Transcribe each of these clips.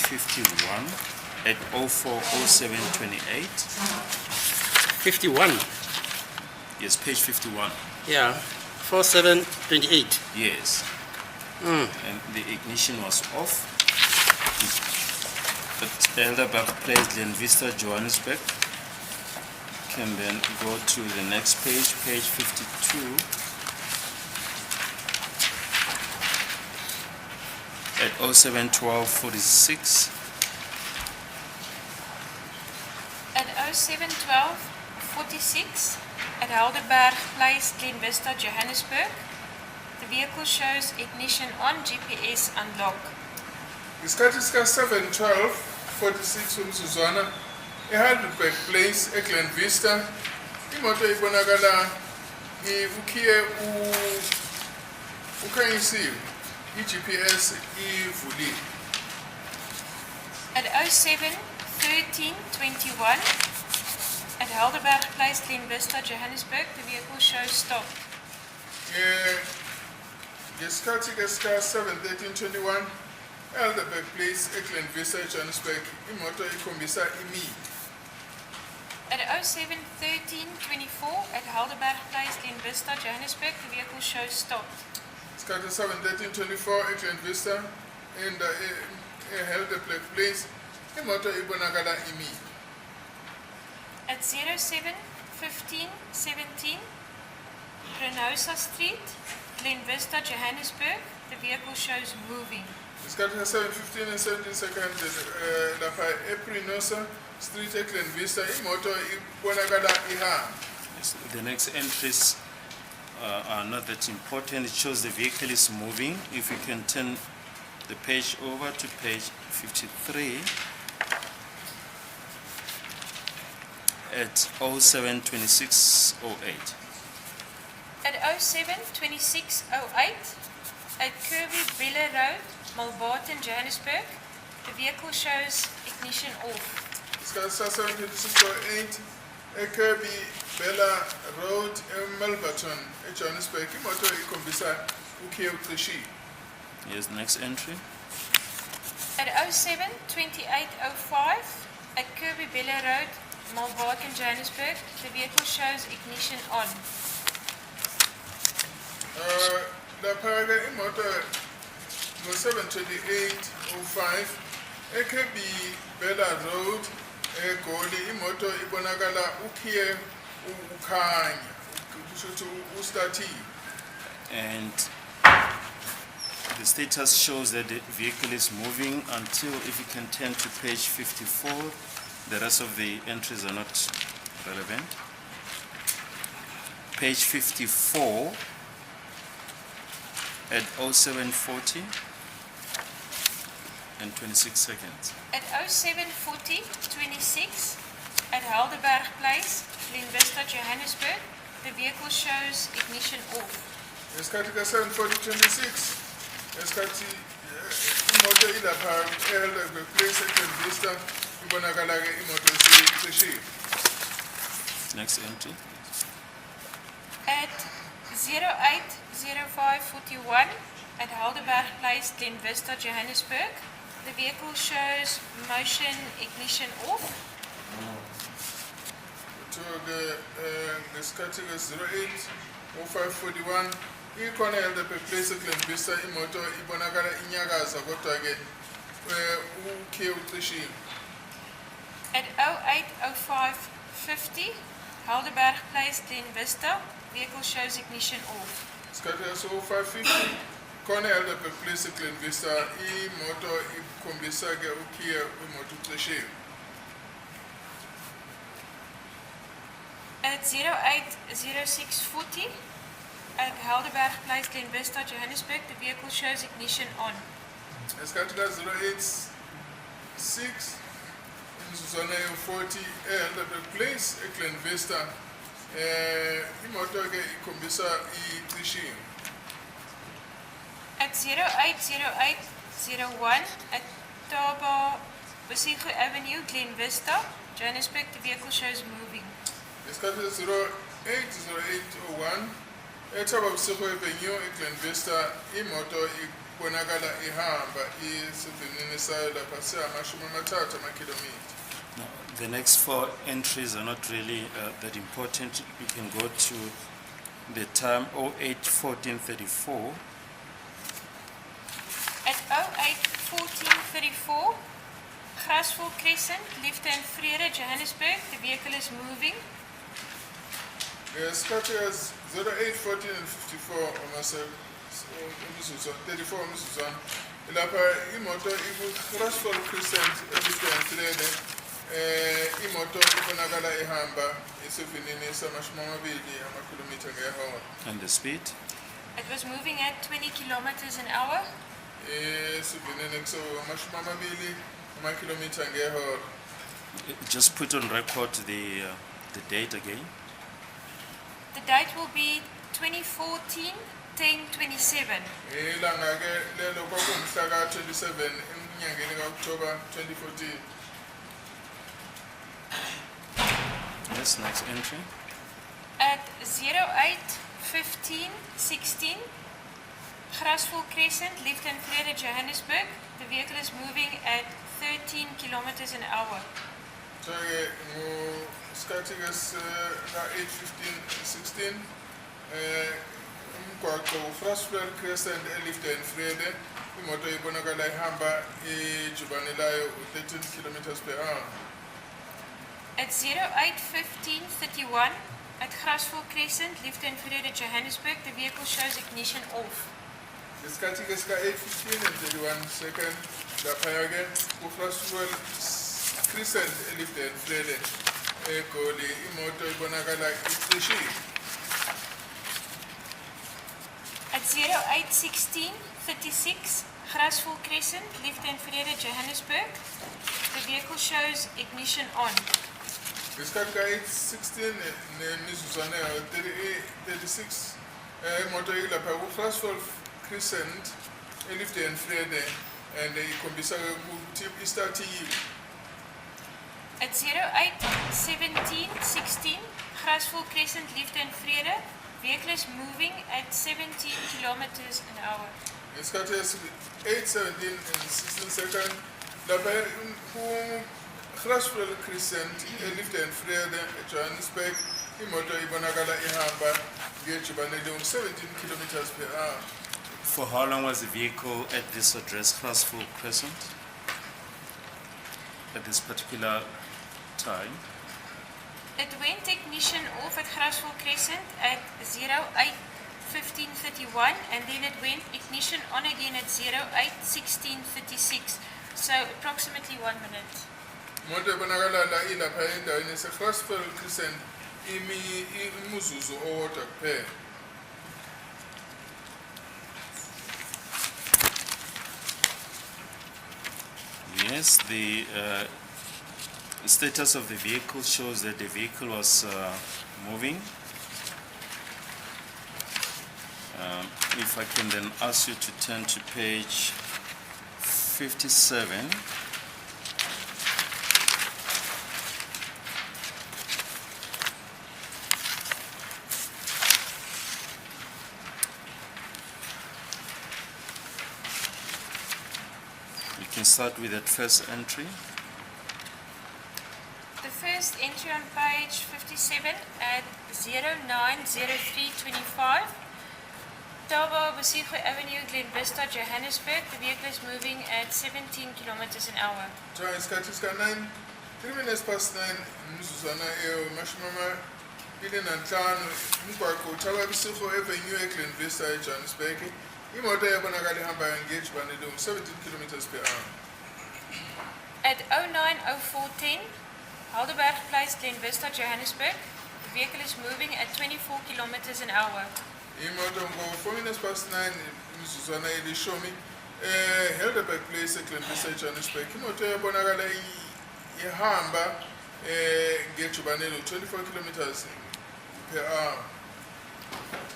51 at 040728. 51. Yes, page 51. Yeah, 4728. Yes. Mm. And the ignition was off. At Halber Place, Glen Vista, Johannesburg. Can then go to the next page, page 52. At 071246. At 071246 at Halber Place, Glen Vista, Johannesburg. The vehicle shows ignition on, GPS unlock. Isikhathi sika 7:12:46 umzuzwana eHalber Place eGlen Vista imoto ibonakala ukhiye ukhanyisiwe iGPS ivulile. At 07:13:21 at Halber Place, Glen Vista, Johannesburg, the vehicle shows stop. Ngesikhathi ke sika 7:13:21 Halber Place eGlen Vista eJohannesburg imoto ikhombisa imi. At 07:13:24 at Halber Place, Glen Vista, Johannesburg, the vehicle shows stop. Isikhathi 7:13:24 eGlen Vista and Halber Place imoto ibonakala imi. At 07:15:17 Renosa Street, Glen Vista, Johannesburg, the vehicle shows moving. Isikhathi 7:15 and 17 seconds lapha ePrinosa Street eGlen Vista imoto ibonakala ihamba. Yes, the next entries are not that important. It shows the vehicle is moving. If you can turn the page over to page 53 at 072608. At 07:26:08 at Kirby Road, Malbaton, Johannesburg, the vehicle shows ignition off. Isikhathi 7:26:08 eKirby Road eMalbaton eJohannesburg imoto ikhombisa ukhiye ucishiwe. Yes, next entry. At 07:28:05 at Kirby Road, Malbaton, Johannesburg, the vehicle shows ignition on. Lapha ke imoto ngo 7:28:05 eKirby Road eGoli imoto ibonakala ukhiye ukhanya kusho ukuthi ustartile. And the status shows that the vehicle is moving until, if you can turn to page 54, the rest of the entries are not relevant. Page 54 at 0740 and 26 seconds. At 07:40:26 at Halber Place, Glen Vista, Johannesburg, the vehicle shows ignition off. Isikhathi ka 7:40:26 isikhathi imoto ilapha eHalber Place eGlen Vista ibonakala ke imoto icishiwe. Next entry. At 08:05:41 at Halber Place, Glen Vista, Johannesburg, the vehicle shows motion ignition off. Ngesikhathi ke 08:05:41 ikhona Halber Place eGlen Vista imoto ibonakala inyakaza kodwa ke ukhiye ucishiwe. At 08:05:50 Halber Place, Glen Vista, vehicle shows ignition off. Isikhathi ka 05:50 khona Halber Place eGlen Vista imoto ikhombisa ke ukhiye imoto ucishiwe. At 08:06:40 at Halber Place, Glen Vista, Johannesburg, the vehicle shows ignition on. Isikhathi ka 08:06 imizuzwana yo-40 eHalber Place eGlen Vista imoto ke ikhombisa icishiwe. At 08:08:01 at Baloyi Avenue, Glen Vista, Johannesburg, the vehicle shows moving. Isikhathi 08:08:01 eThaba Avenue eGlen Vista imoto ibonakala ihamba isivinini sayo lapha sihamashumi amathathu amakilometer. Now, the next four entries are not really that important. You can go to the time 08:14:34. At 08:14:34, Grasville Crescent, Liefde and Vrede, Johannesburg. The vehicle is moving. Isikhathi 08:14 and 54 34 umzuzwana lapha imoto iku-Grasville Crescent eLiefde and Vrede. Imoto ibonakala ihamba isivinini samashumi amabili amakilometer ngehora. And the speed? It was moving at 20 kilometers an hour. Isivinini kusamashumi amabili amakilometer ngehora. Just put on record the date again. The date will be 2014-10-27. Ilanga ke lelo kwakumhla ka 27 eminyangeni kaOctober 2014. Yes, next entry. At 08:15:16, Grasville Crescent, Liefde and Vrede, Johannesburg. The vehicle is moving at 13 kilometers an hour. So ngesikhathi ke ka 8:15:16 umgwaqo uGrasville Crescent eLiefde and Vrede imoto ibonakala ihamba ijubane layo 13 kilometers per hour. At 08:15:31, at Grasville Crescent, Liefde and Vrede, Johannesburg, the vehicle shows ignition off. Ngesikhathi ke sika 8:15:31 lapha ke uGrasville Crescent eLiefde and Vrede eGoli imoto ibonakala icishiwe. At 08:16:36, Grasville Crescent, Liefde and Vrede, Johannesburg, the vehicle shows ignition on. Ngesikhathi ka 8:16 nemizuzwana 36 imoto ilapha kuGrasville Crescent eLiefde and Vrede and ikhombisa ukuthi istartile. At 08:17:16, Grasville Crescent, Liefde and Vrede, vehicle is moving at 17 kilometers an hour. Ngesikhathi 8:17:16 lapha kuGrasville Crescent eLiefde and Vrede eJohannesburg imoto ibonakala ihamba ngejubane le 17 kilometers per hour. For how long was the vehicle at this address, Grasville Crescent? At this particular time? It went ignition off at Grasville Crescent at 08:15:31, and then it went ignition on again at 08:16:36, so approximately 1 minute. Imoto ibonakala la ilapha endaweni yaseGrasville Crescent imizuzu owodwa kuphela. Yes, the status of the vehicle shows that the vehicle was moving. If I can then ask you to turn to page 57. You can start with that first entry. The first entry on page 57 at 09:03:25, Twala Avenue, Glen Vista, Johannesburg. The vehicle is moving at 17 kilometers an hour. Ngesikhathi sika 3 minutes past 9 imizuzwana emashumi amabili nanhlanu umgwaqo Twala Avenue eGlen Vista eJohannesburg imoto yabonakala ihamba ngejubane le 17 kilometers per hour. At 09:04:10, Halber Place, Glen Vista, Johannesburg. The vehicle is moving at 24 kilometers an hour. Imoto ngo 4 minutes past 9 imizuzwana elishumi Halber Place eGlen Vista eJohannesburg imoto yabonakala ihamba ngejubane le 24 kilometers per hour.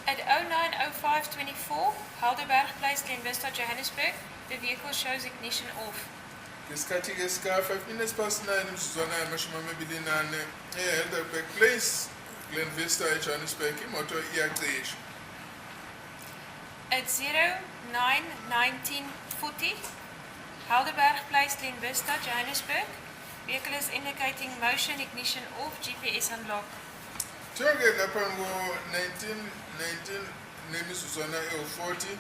At 09:05:24, Halber Place, Glen Vista, Johannesburg. The vehicle shows ignition off. Ngesikhathi ke sika 5 minutes past 9 imizuzwana yamashumi amabili nane Halber Place Glen Vista eJohannesburg imoto iyacisha. At 09:19:40, Halber Place, Glen Vista, Johannesburg. Vehicle is indicating motion, ignition off, GPS unlock. Jonke lapha ngo-19 nemizuzwana ewu-40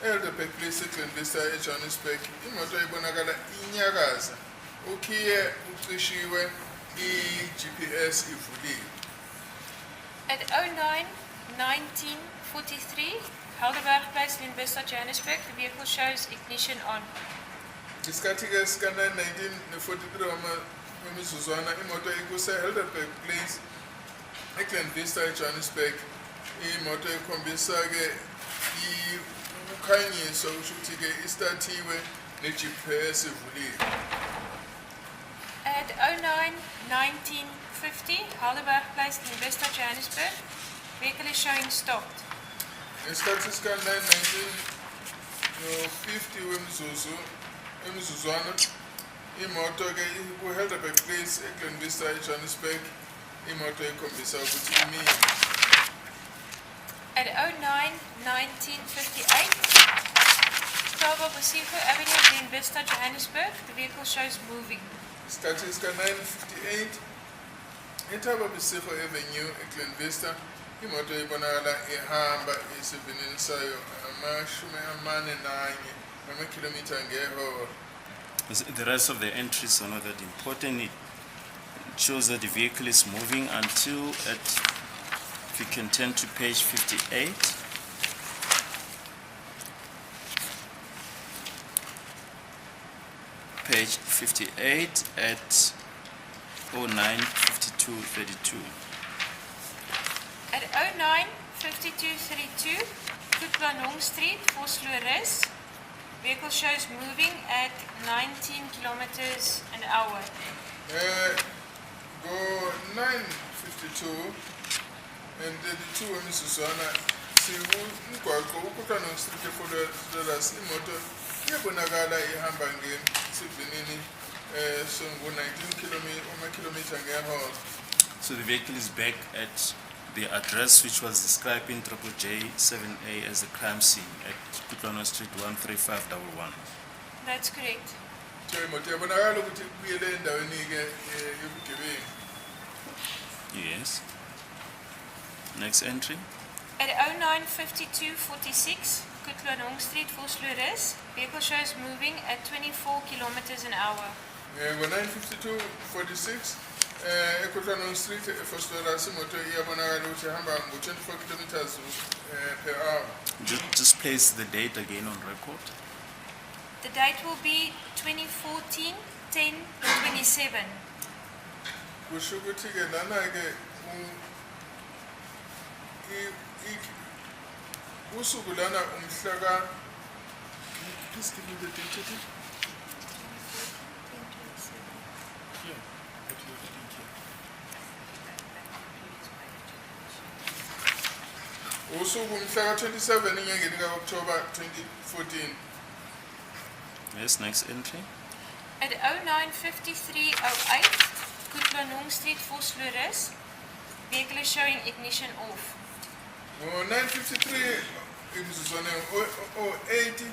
Halber Place eGlen Vista eJohannesburg. Imoto ibonakala inyakaza. Ukhiye ucishiwe, i-GPS ivuliwe. At 09:19:43, Halber Place, Glen Vista, Johannesburg. The vehicle shows ignition on. Isikhathi ke sika 19:43 wemizuzwana imoto ikuse-Halber Place eGlen Vista eJohannesburg. Imoto ikhombisa ke ukukhanyiswa kusho ukuthi ke istartiwe ne-GPS ivuliwe. At 09:19:50, Halber Place, Glen Vista, Johannesburg. Vehicle is showing stopped. Isikhathi sika 19:50 wemizuzwana imoto ke ku-Halber Place eGlen Vista eJohannesburg. Imoto ikhombisa ukuthi imile. At 09:19:58, Mxolisi Avenue, Glen Vista, Johannesburg. The vehicle shows moving. Isikhathi sika 9:58 Mxolisi Avenue eGlen Vista. Imoto ibonakala ihamba isivinini sayo 41 amakilometer ngehora. The rest of the entries are not that important. It shows that the vehicle is moving until if you can turn to page 58. Page 58 at 09:52:32. At 09:52:32, Street, Vosloorus. Vehicle shows moving at 19 kilometers an hour. Go 9:52 and 32 wemizuzwana sikumgwaqo ukuKwaNongstreet eFosloorus. Imoto iyabonakala ihamba ngesivinini songu-19 kilometer ngehora. So the vehicle is back at the address which was described in J7A as the crime scene at Street 13511. That's correct. Imoto iyabonakala ukuthi ibuyele endaweni-ke yobugebengu. Yes. Next entry. At 09:52:46, Street, Vosloorus. Vehicle shows moving at 24 kilometers an hour. Ngo-9:52:46 Street eFosloorus imoto iyabonakala ukuthi ihamba ngo-24 kilometers per hour. Just place the date again on record. The date will be 2014-10-27. Kusho ukuthi-ke lana-ke usuku lana umhla please give me the date again. Here, what you're reading here. Usuku umhla 27 enyangeni ka-October 2014. Yes, next entry. At 09:53:08, Street, Vosloorus. Vehicle is showing ignition off. Ngo-9:53 imizuzwana o-80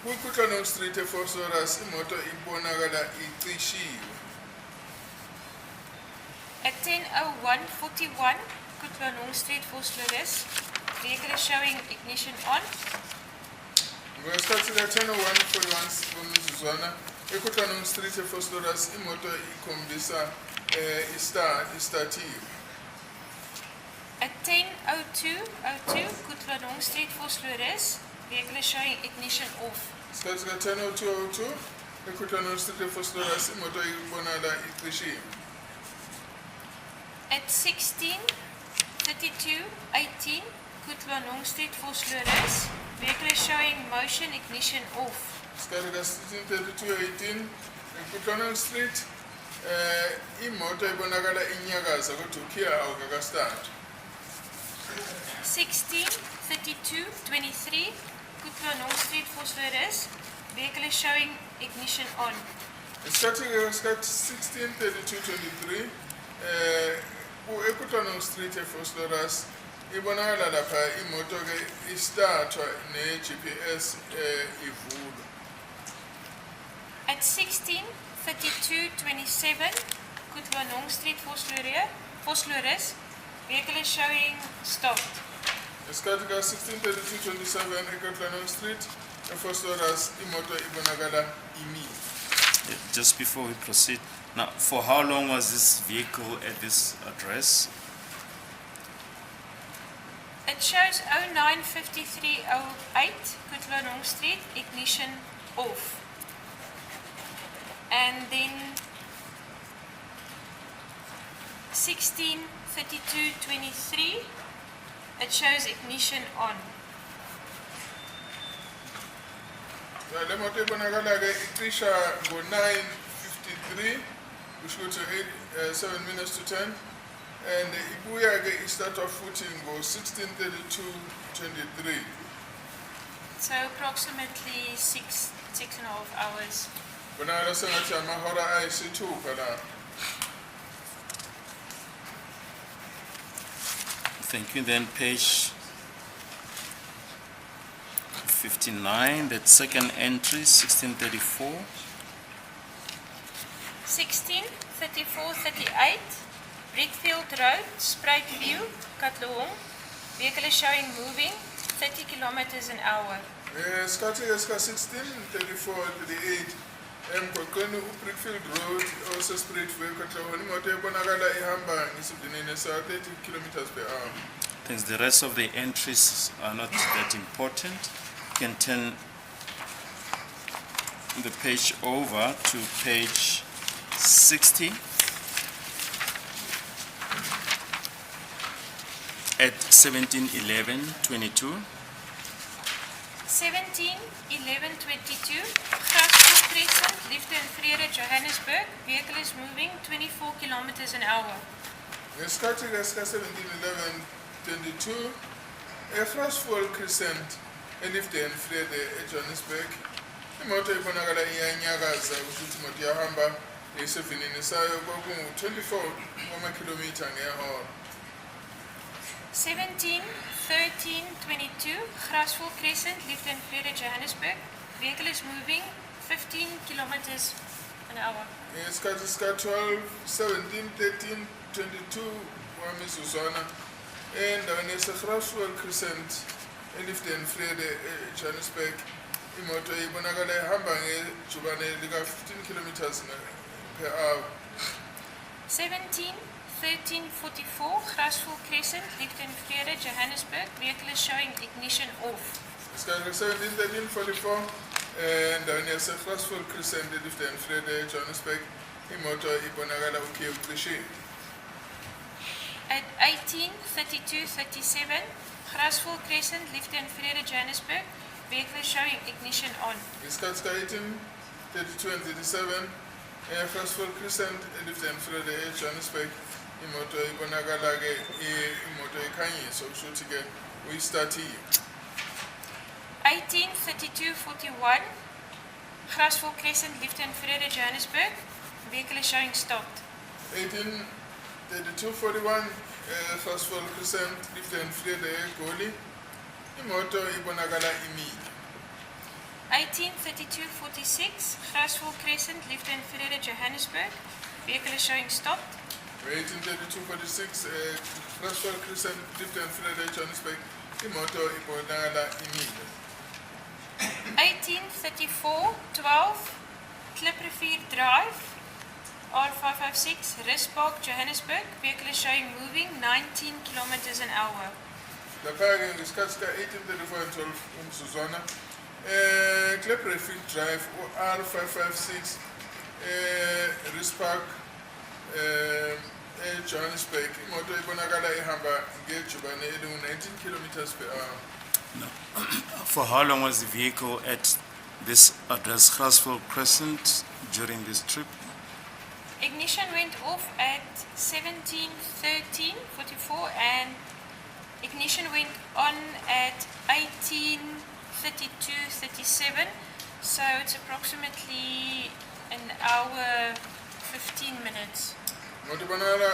kuKwaNongstreet eFosloorus imoto ibonakala icishiwe. At 10:01:41, Street, Vosloorus. Vehicle is showing ignition on. Ngesikhathi ka-10:01:41 wemizuzwana kuKwaNongstreet eFosloorus imoto ikhombisa istartiwe. At 10:02:02, Street, Vosloorus. Vehicle is showing ignition off. Isikhathi ka-10:02:02 kuKwaNongstreet eFosloorus imoto ibonakala icishiwe. At 16:32:18, Street, Vosloorus. Vehicle is showing motion, ignition off. Isikhathi ka-16:32:18 kuKwaNongstreet imoto ibonakala inyakaza kodwa ukhiya awukakastart. 16:32:23, Street, Vosloorus. Vehicle is showing ignition on. Isikhathi 16:32:23 kuKwaNongstreet eFosloorus ibonakala lapha imoto ke istartwa ne-GPS ivulwa. At 16:32:27, Kutlwanong Street, Vosloorus, vehicle is showing stopped. Isikhathi ka-16:32:27 ekaTlano Street eFosloras imoto ibonakala imile. Just before we proceed, now, for how long was this vehicle at this address? It shows 09:53:08, Kutlwanong Street, ignition off. And then 16:32:23, it shows ignition on. Le moto ibonakala ke icisha ngo-9:53, kusho ukuthi 7 minutes to 10, and ibuya ke istartwa futhi ngo-16:32:23. So approximately 6.5 hours. Bonakala sengathi amahora ayisithupha la. Thank you. Then page 59, that second entry, 1634. 16:34:38, Brickfield Road, Spruit View, Katlehong. Vehicle is showing moving 30 kilometers an hour. Isikhathi esika-16:34:38 emgwaqweni uBrickfield Road oseSpruit View eKatlehong, imoto ebonakala ihamba ngesivinini sa-30 kilometers per hour. Thanks. The rest of the entries are not that important. You can turn the page over to page 60. At 17:11:22. 17:11:22, Graspoort Crescent, Liefde and Vrede, Johannesburg. Vehicle is moving 24 kilometers an hour. Ngesikhathi esika-17:11:22 eFrasfall Crescent eLiefde and Vrede eJohannesburg, imoto ibonakala iyanyakaza ukuthi imoto iyahamba isivinini sayo kwakungu-24 kilometer ngehora. 17:13:22, Graspoort Crescent, Liefde and Vrede, Johannesburg. Vehicle is moving 15 kilometers an hour. Ngesikhathi esika-17:13:22 wami Zuzwana endaweni yaseGraspoort Crescent eLiefde and Vrede eJohannesburg, imoto ibonakala ihamba ngejubane lika-15 kilometers per hour. 17:13:44, Graspoort Crescent, Liefde and Vrede, Johannesburg. Vehicle is showing ignition off. Isikhathi 17:13:44 endaweni yaseGraspoort Crescent eLiefde and Vrede eJohannesburg, imoto ibonakala ukhiye ucishiwe. At 18:32:37, Graspoort Crescent, Liefde and Vrede, Johannesburg. Vehicle is showing ignition on. Isikhathi sika-18:32:37 eGraspoort Crescent eLiefde and Vrede eJohannesburg, imoto ibonakala ke imoto ekhanyisa okusho ukuthi ke uyistartile. 18:32:41, Graspoort Crescent, Liefde and Vrede, Johannesburg. Vehicle is showing stopped. 18:32:41 Graspoort Crescent Liefde and Vrede eGoli, imoto ibonakala imile. 18:32:46, Graspoort Crescent, Liefde and Vrede, Johannesburg. Vehicle is showing stopped. 18:32:46 Graspoort Crescent Liefde and Vrede eJohannesburg, imoto ibonakala imile. 18:34:12, Kliprivier Drive, R556, Rispark, Johannesburg. Vehicle is showing moving 19 kilometers an hour. Lapha-ke ngesikhathi sika-18:34:12 umzuzwana Kliprivier Drive R556 Rispark eJohannesburg, imoto ibonakala ihamba ngejubane elingu-19 kilometers per hour. No. For how long was the vehicle at this address, Graspoort Crescent, during this trip? Ignition went off at 17:13:44 and ignition went on at 18:32:37, so it's approximately an hour 15 minutes. Imoto ibonakala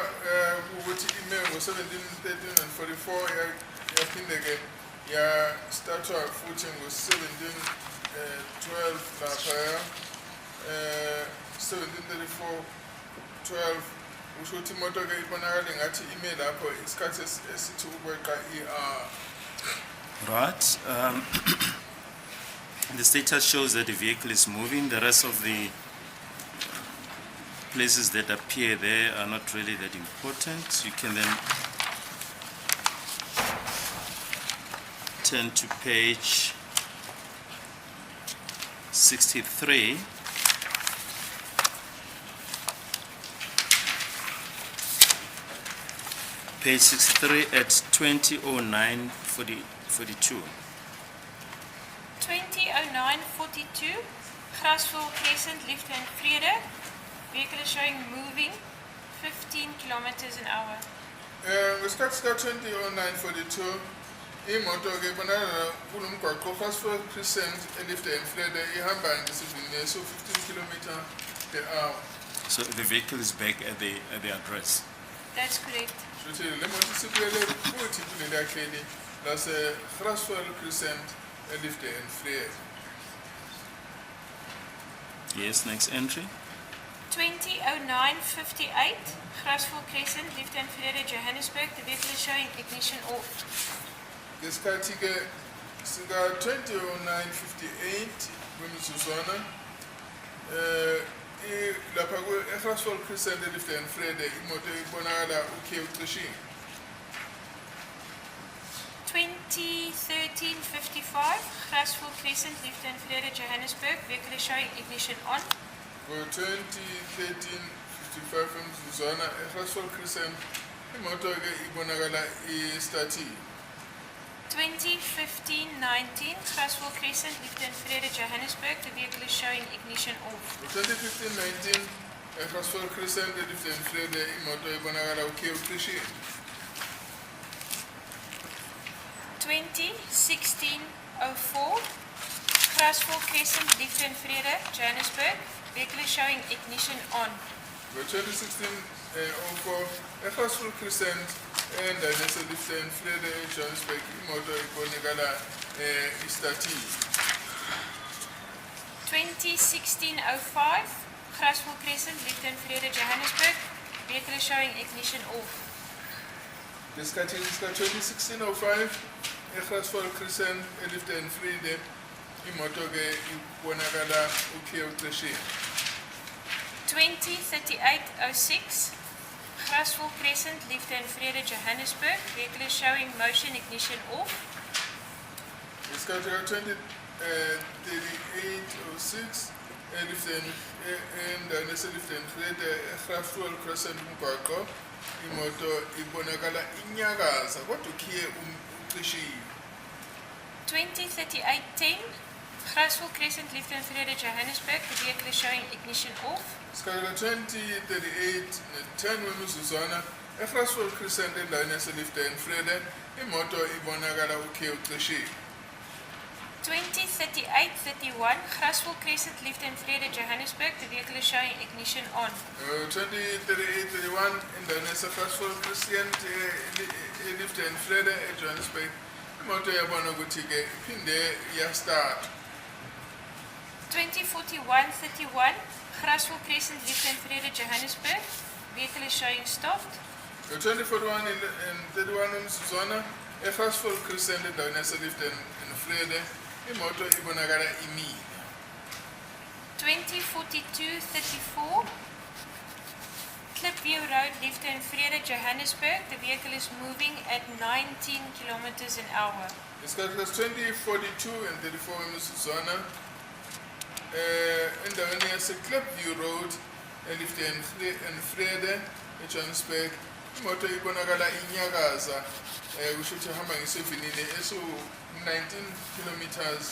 ukuthi ime ngo-17:13:44 yaphinde-ke yastathwa futhi ngo-1712 laphaya 1734-12 usho ukuthi imoto-ke ibonakale ngathi ime lapho isikhathi esithi ukweqa i-R. Right. The status shows that the vehicle is moving. The rest of the places that appear there are not really that important. You can then turn to page 63. Page 63 at 2009-42. 2009-42, Grasville Crescent, Liefde and Vrede. Vehicle is showing moving 15 kilometers an hour. Ngesikhathi sika-2009-42 imoto-ke ibonakala kulomgwaqo Grasville Crescent eLiefde and Vrede ihamba ngesivinini so-15 km/h. So the vehicle is back at the address. That's correct. Shuthi le moto isibuyele futhi kuleliya kheli lase-Grasville Crescent eLiefde and Vrede. Yes, next entry. 2009-58, Grasville Crescent, Liefde and Vrede, Johannesburg. The vehicle is showing ignition off. Ngesikhathi-ke sika-2009-58 kwemizuzwana lapha e-Grasville Crescent eLiefde and Vrede imoto ibonakala ukhe ucishiwe. 2013-55, Grasville Crescent, Liefde and Vrede, Johannesburg. Vehicle is showing ignition on. Ngo-2013-55 emzuzwana e-Grasville Crescent imoto-ke ibonakala istartile. 2015-19, Grasville Crescent, Liefde and Vrede, Johannesburg. The vehicle is showing ignition off. Ngo-2015-19 e-Grasville Crescent eLiefde and Vrede imoto ibonakala ukhe ucishiwe. 2016-04, Grasville Crescent, Liefde and Vrede, Johannesburg. Vehicle is showing ignition on. Ngo-2016-04 e-Grasville Crescent endaweni eseLiefde and Vrede eJohannesburg imoto ibonakala istartile. 2016-05, Grasville Crescent, Liefde and Vrede, Johannesburg. Vehicle is showing ignition off. Ngesikhathi sika-2016-05 e-Grasville Crescent eLiefde and Vrede imoto-ke ibonakala ukhe ucishiwe. 2038-06, Grasville Crescent, Liefde and Vrede, Johannesburg. Vehicle is showing motion ignition off. Ngesikhathi ka-2038-06 endaweni eseLiefde and Vrede e-Grasville Crescent umgwaqo imoto ibonakala inyakaza kodwa ukhiye ucishiwe. 2038-10, Grasville Crescent, Liefde and Vrede, Johannesburg. The vehicle is showing ignition off. Isikhathi ka-2038-10 wemizuzwana e-Grasville Crescent endaweni eseLiefde and Vrede imoto ibonakala ukhe ucishiwe. 2038-31, Grasville Crescent, Liefde and Vrede, Johannesburg. The vehicle is showing ignition on. 2038-31 endaweni ese-Grasville Crescent eLiefde and Vrede eJohannesburg imoto yabona ukuthi-ke iphinde yastart. 2041-31, Grasville Crescent, Liefde and Vrede, Johannesburg. Vehicle is showing stopped. Ngo-2041 and 31 emzuzwana e-Grasville Crescent endaweni eseLiefde and Vrede imoto ibonakala imile. 2042-34, Kirby Road, Liefde and Vrede, Johannesburg. The vehicle is moving at 19 kilometers an hour. Isikhathi ka-2042 and 34 emzuzwana endaweni yase-Kirby Road eLiefde and Vrede eJohannesburg imoto ibonakala inyakaza kusho ukuthi ihamba ngesivinini esu-19 km/h.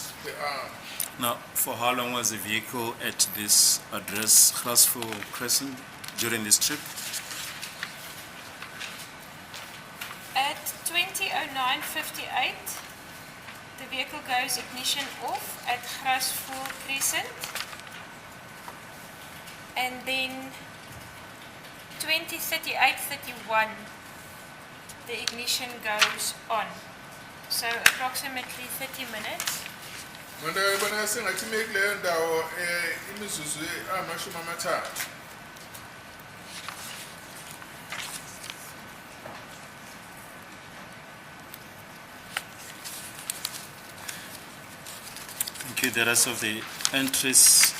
Now, for how long was the vehicle at this address, Grasville Crescent, during this trip? At 2009-58, the vehicle goes ignition off at Grasville Crescent. And then 2038-31, the ignition goes on. so approximately 30 minutes. Manda ibona sengathi mekuleyo ndawo imizuzu amashumi amathathu. Thank you. The rest of the entries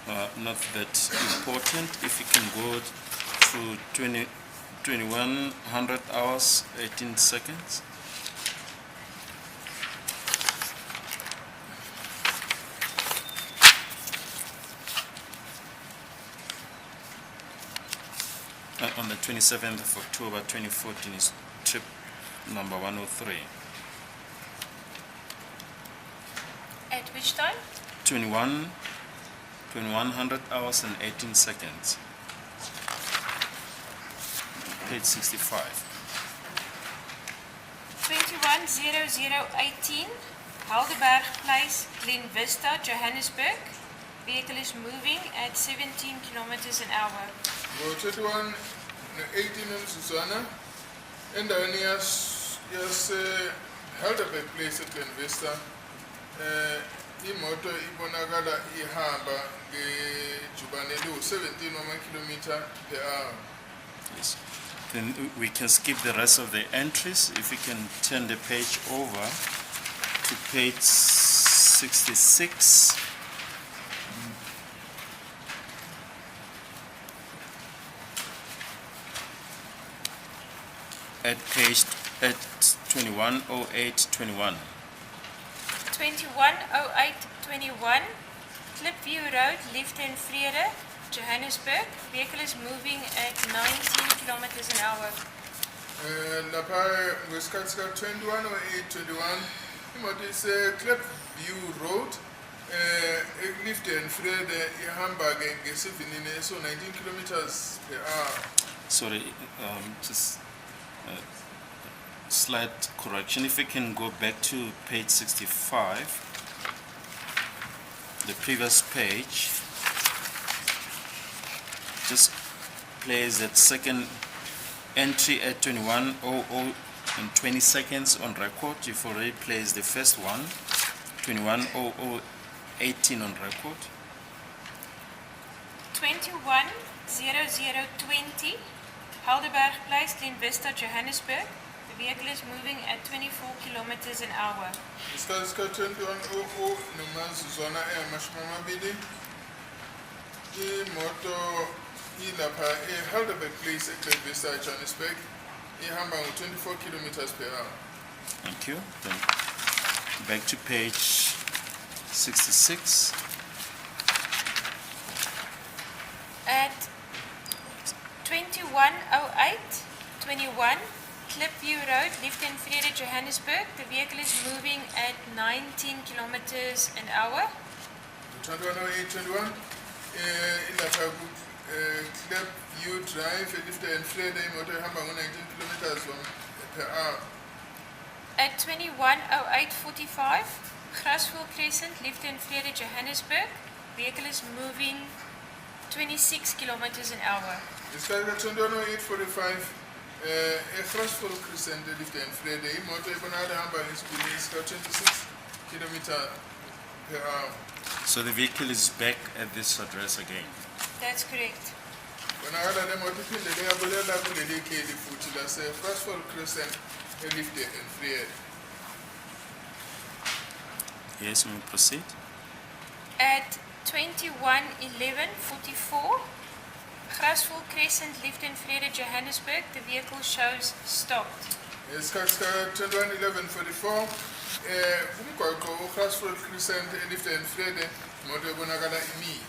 are not that important. If you can go to 2100 hours, 18 seconds. On the 27th of October 2014 is trip number 103. At which time? 2100 hours and 18 seconds. Page 65. 210018, Halber Place, Glen Vista, Johannesburg. Vehicle is moving at 17 kilometers an hour. Go 21 18 Suzana endaweni Halber Place Glen Vista. Imoto ibonakala ihamba ngejubane lu-17 kilometer per hour. Yes. Then we can skip the rest of the entries. If we can turn the page over to page 66. At 210821. 210821, Klipview Road, Liefde Vrede, Johannesburg. Vehicle is moving at 19 kilometers an hour. Lapha ngesikhathi sika 210821 imoto Klipview Road Liefde Vrede ihamba ngesivinini so 19 kilometers per hour. Sorry, just slight correction. If we can go back to page 65, the previous page, just plays that second entry at 21:00 and 20 seconds on record. You've already placed the first one, 21:00:18 on record. 210020, Halber Place, Glen Vista, Johannesburg. The vehicle is moving at 24 kilometers an hour. Isikhathi sika 21:00 nomazuzwana amashumi amabili. Imoto ilapha Halber Place Glen Vista, Johannesburg. Ihamba ngo-24 kilometers per hour. Thank you. Then back to page 66. At 210821, Klipview Road, Liefde Vrede, Johannesburg. The vehicle is moving at 19 kilometers an hour. 210821 ilapha Klipview Drive Liefde Vrede imoto ihamba ngo-19 kilometers per hour. At 210845, Grasville Crescent, Liefde Vrede, Johannesburg. Vehicle is moving 26 kilometers an hour. Isikhathi sika 210845 Grasville Crescent Liefde Vrede imoto ibonakala ihamba ngesivinini sika 26 kilometer per hour. So the vehicle is back at this address again. That's correct. Bonakala le moto iphindele yabulela kuleli kheli futhi lase Grasville Crescent Liefde Vrede. Yes, we may proceed. At 211144, Grasville Crescent, Liefde Vrede, Johannesburg. The vehicle shows stopped. Isikhathi sika 211144 umgwaqo uGrasville Crescent Liefde Vrede imoto ibonakala imile.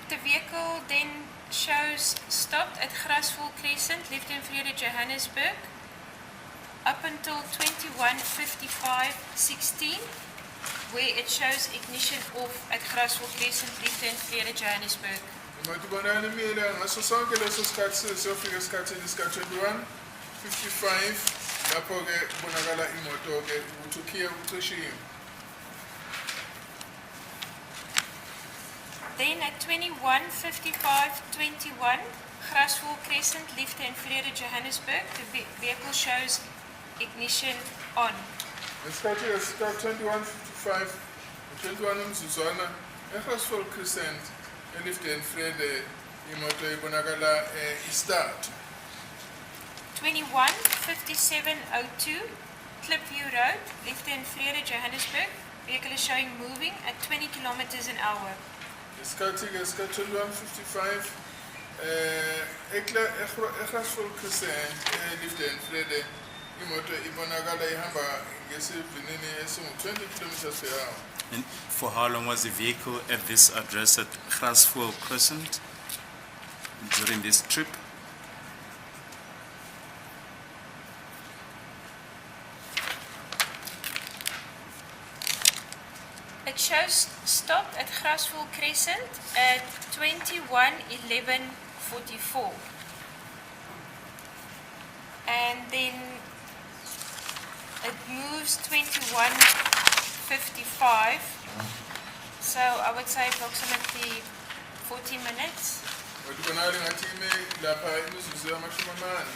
The vehicle then shows stopped at Grasville Crescent, Liefde Vrede, Johannesburg, up until 21:55:16, where it shows ignition off at Grasville Crescent, Liefde Vrede, Johannesburg. Imoto ibonakala imile ngaso sonke leso sikhathi siyofika esikhathini sika 21:55 lapho-ke kubonakala imoto-ke ukuthi ukhiye ucishiwe. Then at 21:55:21, Grasvol Crescent, Liefde en Vrede, Johannesburg. The vehicle shows ignition on. Ngesikhathi esika 21:55 21 umzuzwana eGrasville Crescent eLiefde and Vrede imoto ibonakala istart. 21:57:02 Klipview Road, Liefde en Vrede, Johannesburg. Vehicle is showing moving at 20 kilometers an hour. Ngesikhathi esika 21:55 eGrasville Crescent eLiefde and Vrede imoto ibonakala ihamba ngesivinini esingu 20 kilometers per hour. And for how long was the vehicle at this address at Grasville Crescent during this trip? It shows stopped at Grasville Crescent at 21:11:44. And then it moves 21:55. So I would say approximately 40 minutes. Ngibonakala ngathi ime lapha imizuzu yamashumi amane.